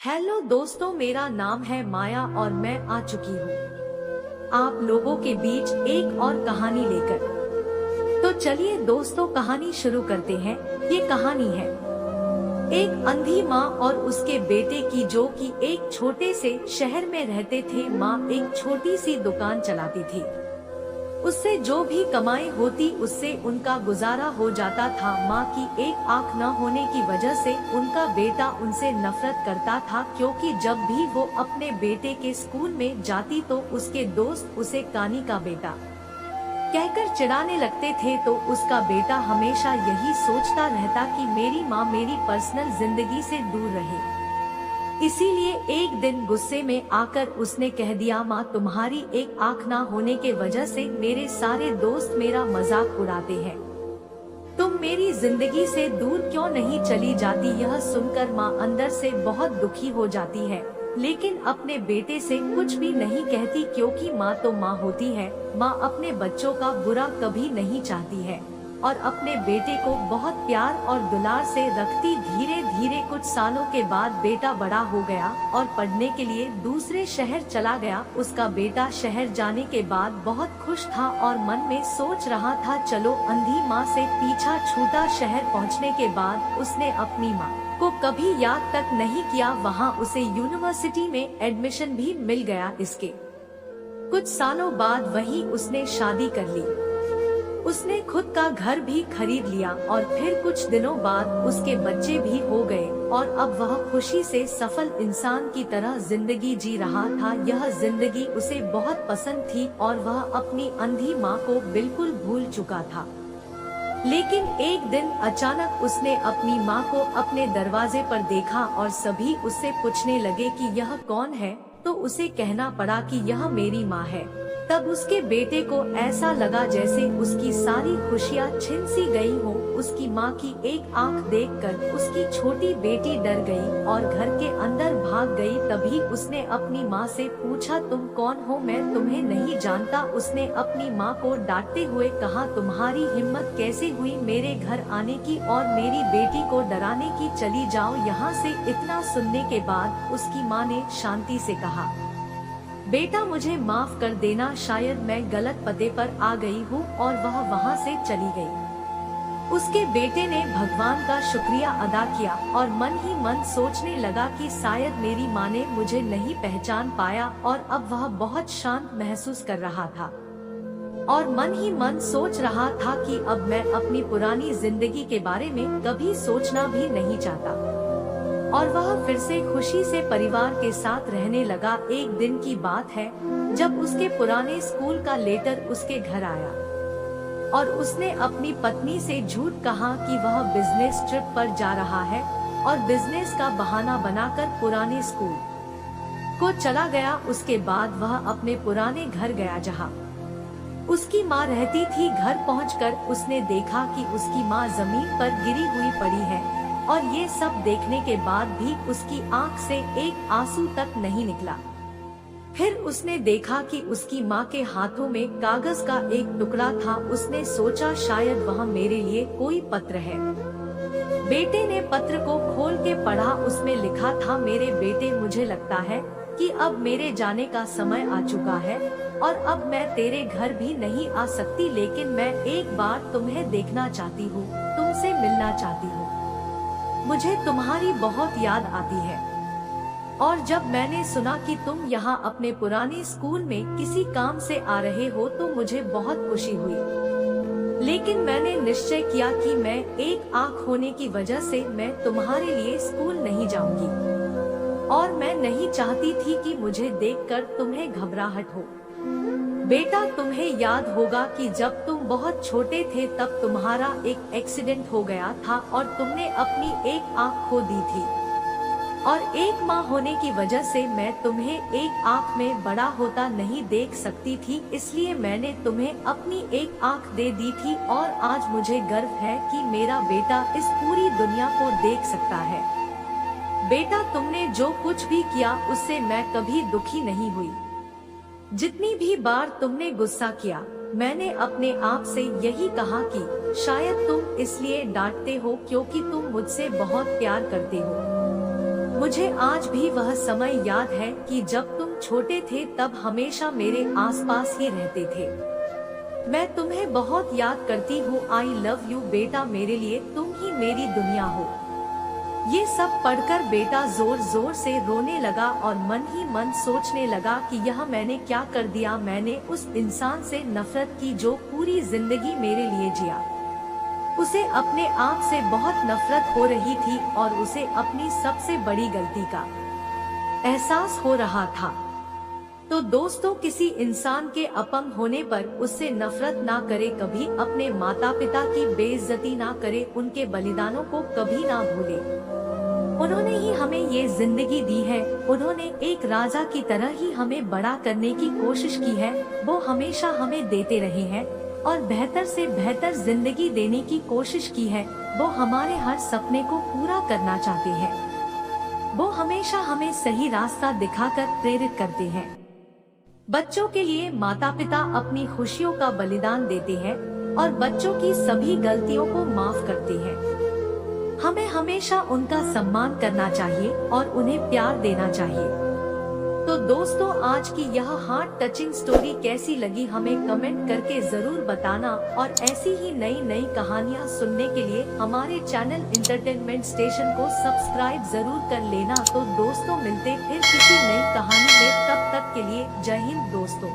Hello दोस्तों, मेरा नाम है माया और मैं आ चुकी हूँ आप लोगों के बीच एक और कहानी लेकर। तो चलिए दोस्तों, कहानी शुरू करते हैं। ये कहानी है एक अंधी माँ और उसके बेटे की, जो कि एक छोटे से शहर में रहते थे। माँ एक छोटी सी दुकान चलाती थी। उससे जो भी कमाई होती उससे उनका गुजारा हो जाता था। माँ की एक आंख न होने की वजह से उनका बेटा उनसे नफरत करता था, क्योंकि जब भी वो अपने बेटे के स्कूल में जाती तो उसके दोस्त उसे कानी का बेटा कहकर चिढ़ाने लगते थे। तो उसका बेटा हमेशा यही सोचता रहता कि मेरी माँ मेरी पर्सनल जिंदगी से दूर रहे। इसीलिए एक दिन गुस्से में आकर उसने कह दिया, माँ तुम्हारी एक आंख ना होने के वजह से मेरे सारे दोस्त मेरा मजाक उड़ाते हैं। तुम मेरी जिंदगी से दूर क्यों नहीं चली जाती। यह सुनकर माँ अंदर से बहुत दुखी हो जाती है, लेकिन अपने बेटे से कुछ भी नहीं कहती, क्योंकि माँ तो माँ होती है। माँ अपने बच्चों का बुरा कभी नहीं चाहती है और अपने बेटे को बहुत प्यार और दुलार से रखती। धीरे धीरे कुछ सालों के बाद बेटा बड़ा हो गया और पढ़ने के लिए दूसरे शहर चला गया। उसका बेटा शहर जाने के बाद बहुत खुश था और मन में सोच रहा था, चलो अंधी माँ से पीछा छूटा। शहर पहुँचने के बाद उसने अपनी माँ को कभी याद तक नहीं किया। वहाँ उसे यूनिवर्सिटी में एडमिशन भी मिल गया। इसके कुछ सालों बाद वहीं उसने शादी कर ली। उसने खुद का घर भी खरीद लिया और फिर कुछ दिनों बाद उसके बच्चे भी हो गए और अब वह खुशी से सफल इंसान की तरह जिंदगी जी रहा था। यह जिंदगी उसे बहुत पसंद थी और वह अपनी अंधी माँ को बिल्कुल भूल चुका था। लेकिन एक दिन अचानक उसने अपनी माँ को अपने दरवाजे पर देखा और सभी उससे पूछने लगे कि यह कौन है। तो उसे कहना पड़ा कि यह मेरी माँ है। तब उसके बेटे को ऐसा लगा जैसे उसकी सारी खुशियाँ छिन सी गई हो। उसकी माँ की एक आंख देखकर उसकी छोटी बेटी डर गई और घर के अंदर भाग गई। तभी उसने अपनी माँ से पूछा, तुम कौन हो, मैं तुम्हें नहीं जानता। उसने अपनी माँ को डांटते हुए कहा, तुम्हारी हिम्मत कैसे हुई मेरे घर आने की और मेरी बेटी को डराने की, चली जाओ यहाँ से। इतना सुनने के बाद उसकी माँ ने शांति से कहा, बेटा मुझे माफ कर देना, शायद मैं गलत पते पर आ गई हूँ, और वह वहाँ से चली गई। उसके बेटे ने भगवान का शुक्रिया अदा किया और मन ही मन सोचने लगा कि शायद मेरी माँ ने मुझे नहीं पहचान पाया, और अब वह बहुत शांत महसूस कर रहा था और मन ही मन सोच रहा था कि अब मैं अपनी पुरानी जिंदगी के बारे में कभी सोचना भी नहीं चाहता। और वह फिर से खुशी से परिवार के साथ रहने लगा। एक दिन की बात है जब उसके पुराने स्कूल का लेटर उसके घर आया और उसने अपनी पत्नी से झूठ कहा कि वह बिजनेस ट्रिप पर जा रहा है और बिजनेस का बहाना बनाकर पुराने स्कूल को चला गया। उसके बाद वह अपने पुराने घर गया जहां उसकी माँ रहती थी। घर पहुंचकर उसने देखा कि उसकी माँ जमीन पर गिरी हुई पड़ी है और ये सब देखने के बाद भी उसकी आंख से एक आंसू तक नहीं निकला। फिर उसने देखा कि उसकी माँ के हाथों में कागज का एक टुकड़ा था। उसने सोचा शायद वह मेरे लिए कोई पत्र है। बेटे ने पत्र को खोल के पढ़ा। उसमें लिखा था, मेरे बेटे, मुझे लगता है कि अब मेरे जाने का समय आ चुका है और अब मैं तेरे घर भी नहीं आ सकती, लेकिन मैं एक बार तुम्हें देखना चाहती हूँ, तुमसे मिलना चाहती हूँ। मुझे तुम्हारी बहुत याद आती है और जब मैंने सुना कि तुम यहाँ अपने पुराने स्कूल में किसी काम से आ रहे हो तो मुझे बहुत खुशी हुई। लेकिन मैंने निश्चय किया कि मैं एक आंख होने की वजह से मैं तुम्हारे लिए स्कूल नहीं जाऊंगी और मैं नहीं चाहती थी कि मुझे देखकर तुम्हें घबराहट हो। बेटा, तुम्हें याद होगा कि जब तुम बहुत छोटे थे तब तुम्हारा एक एक्सीडेंट हो गया था और तुमने अपनी एक आंख खो दी थी और एक माँ होने की वजह से मैं तुम्हें एक आंख में बड़ा होता नहीं देख सकती थी, इसलिए मैंने तुम्हें अपनी एक आंख दे दी थी। और आज मुझे गर्व है कि मेरा बेटा इस पूरी दुनिया को देख सकता है। बेटा, तुमने जो कुछ भी किया उससे मैं कभी दुखी नहीं हुई। जितनी भी बार तुमने गुस्सा किया मैंने अपने आप से यही कहा कि शायद तुम इसलिए डांटते हो क्योंकि तुम मुझसे बहुत प्यार करते हो। मुझे आज भी वह समय याद है कि जब तुम छोटे थे तब हमेशा मेरे आसपास ही रहते थे। मैं तुम्हें बहुत याद करती हूँ। आई लव यू बेटा, मेरे लिए तुम ही मेरी दुनिया हो। ये सब पढ़कर बेटा जोर जोर से रोने लगा और मन ही मन सोचने लगा कि यह मैंने क्या कर दिया। मैंने उस इंसान से नफरत की जो पूरी जिंदगी मेरे लिए जिया। उसे अपने आप से बहुत नफरत हो रही थी और उसे अपनी सबसे बड़ी गलती का एहसास हो रहा था। तो दोस्तों, किसी इंसान के अपंग होने पर उससे नफरत ना करे, कभी अपने माता पिता की बेइज्जती ना करे, उनके बलिदानों को कभी ना भूले। उन्होंने ही हमें ये जिंदगी दी है। उन्होंने एक राजा की तरह ही हमें बड़ा करने की कोशिश की है। वो हमेशा हमें देते रहे हैं और बेहतर से बेहतर जिंदगी देने की कोशिश की है। वो हमारे हर सपने को पूरा करना चाहते हैं। वो हमेशा हमें सही रास्ता दिखाकर प्रेरित करते हैं। बच्चों के लिए माता पिता अपनी खुशियों का बलिदान देते हैं और बच्चों की सभी गलतियों को माफ करते हैं। हमें हमेशा उनका सम्मान करना चाहिए और उन्हें प्यार देना चाहिए। तो दोस्तों, आज की यह हार्ट टचिंग स्टोरी कैसी लगी हमें कमेंट करके जरूर बताना और ऐसी ही नई नई कहानियाँ सुनने के लिए हमारे चैनल इंटरटेनमेंट स्टेशन को सब्सक्राइब जरूर कर लेना। तो दोस्तों, मिलते फिर किसी नई कहानी में, तब तक के लिए जय हिंद दोस्तों।